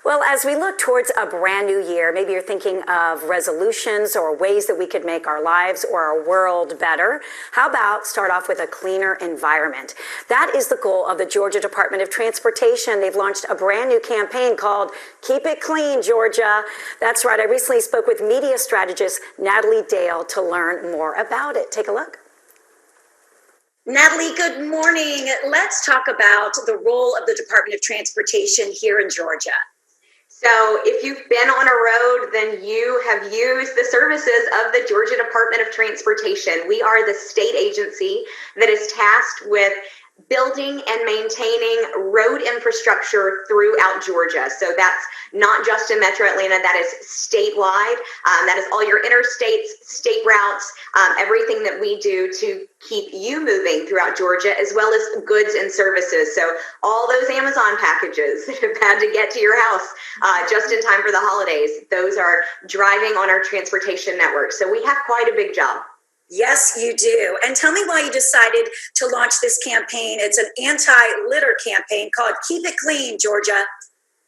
Well, as we look towards a brand new year, maybe you're thinking of resolutions or ways that we could make our lives or our world better. How about start off with a cleaner environment? That is the goal of the Georgia Department of Transportation. They've launched a brand new campaign called Keep It Clean, Georgia. That's right. I recently spoke with media strategist Natalie to learn more about it. Take a look. Natalie, good morning. Let's talk about the role of the Department of Transportation here in Georgia. So if you've been on a road, then you have used the services of the Georgia Department of Transportation. We are the state agency that is tasked with building and maintaining road infrastructure throughout Georgia. So that's not just in Metro Atlanta, that is statewide. That is all your interstates, state routes, everything that we do to keep you moving throughout Georgia, as well as goods and services. So all those Amazon packages that have had to get to your house just in time for the holidays, those are driving on our transportation network. So we have quite a big job. Yes, you do. And tell me why you decided to launch this campaign. It's an anti-litter campaign called Keep It Clean, Georgia.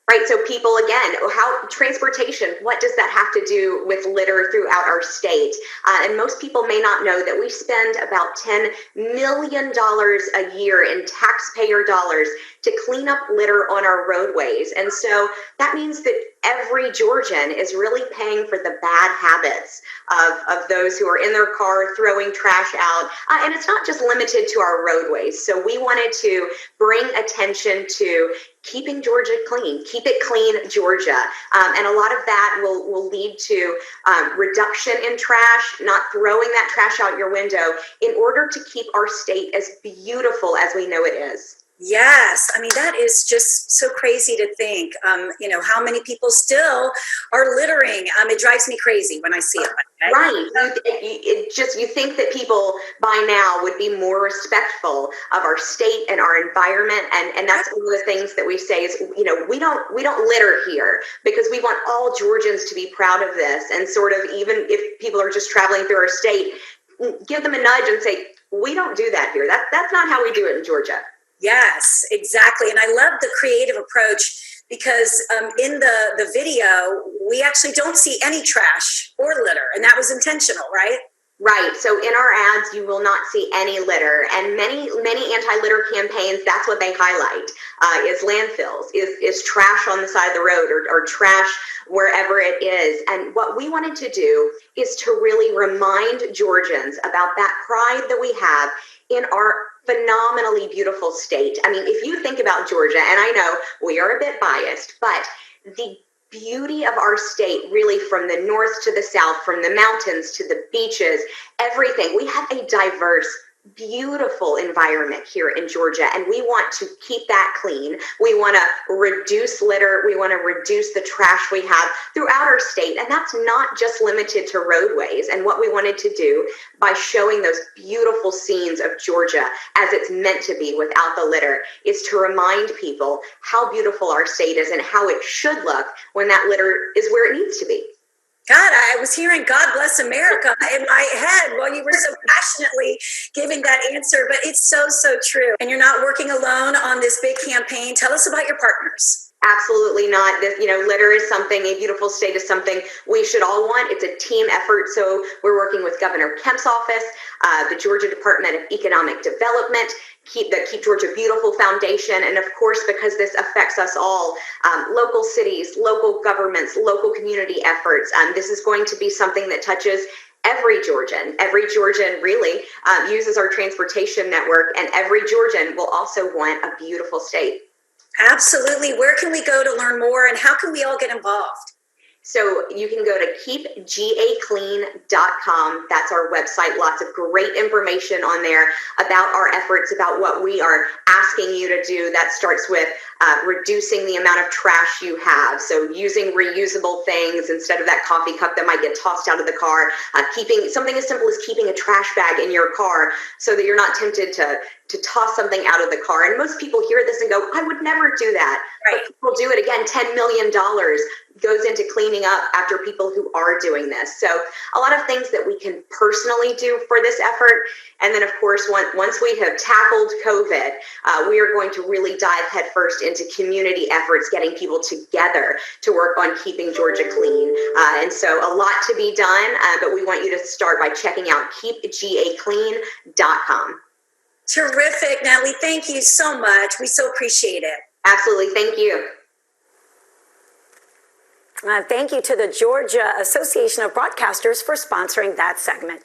Right, so people, again, how transportation, what does that have to do with litter throughout our state? And most people may not know that we spend about $10 million a year in taxpayer dollars to clean up litter on our roadways. And so that means that every Georgian is really paying for the bad habits of those who are in their car throwing trash out. And it's not just limited to our roadways. So we wanted to bring attention to keeping Georgia clean, keep it clean, Georgia. And a lot of that will lead to reduction in trash, not throwing that trash out your window in order to keep our state as beautiful as we know it is. Yes. I mean, that is just so crazy to think, how many people still are littering. It drives me crazy when I see it. Okay? Right. You think that people by now would be more respectful of our state and our environment. And that's one of the things that we say is, we don't litter here because we want all Georgians to be proud of this. And sort of, even if people are just traveling through our state, give them a nudge and say, we don't do that here. That's not how we do it in Georgia. Yes, exactly. And I love the creative approach because in the video, we actually don't see any trash or litter. And that was intentional, right? Right. So in our ads, you will not see any litter. And many anti-litter campaigns, that's what they highlight, is landfills, is trash on the side of the road or trash wherever it is. And what we wanted to do is to really remind Georgians about that pride that we have in our phenomenally beautiful state. I mean, if you think about Georgia, and I know we are a bit biased, but the beauty of our state, really from the north to the south, from the mountains to the beaches, everything, we have a diverse, beautiful environment here in Georgia, and we want to keep that clean. We want to reduce litter. We want to reduce the trash we have throughout our state, and that's not just limited to roadways. And what we wanted to do by showing those beautiful scenes of Georgia as it's meant to be without the litter is to remind people how beautiful our state is and how it should look when that litter is where it needs to be. God, I was hearing God Bless America in my head while you were so passionately giving that answer, but it's so, so true. And you're not working alone on this big campaign. Tell us about your partners. Absolutely not. This, litter is something, a beautiful state is something we should all want. It's a team effort. So we're working with Governor Kemp's office, the Georgia Department of Economic Development, Keep Georgia Beautiful Foundation, and of course, because this affects us all, local cities, local governments, local community efforts. This is going to be something that touches every Georgian. Every Georgian really uses our transportation network, and every Georgian will also want a beautiful state. Absolutely. Where can we go to learn more, and how can we all get involved? So you can go to keepgaclean.com. That's our website. Lots of great information on there about our efforts, about what we are asking you to do. That starts with reducing the amount of trash you have. So using reusable things instead of that coffee cup that might get tossed out of the car. Keeping something as simple as keeping a trash bag in your car so that you're not tempted to toss something out of the car. And most people hear this and go, I would never do that. Right. But people do it again, $10 million. goes into cleaning up after people who are doing this. So a lot of things that we can personally do for this effort. And then, of course, once we have tackled COVID, we are going to really dive headfirst into community efforts, getting people together to work on keeping Georgia clean. And so a lot to be done, but we want you to start by checking out keepgaclean.com. Terrific, Natalie. Thank you so much. We so appreciate it. Absolutely. Thank you. Thank you to the Georgia Association of Broadcasters for sponsoring that segment.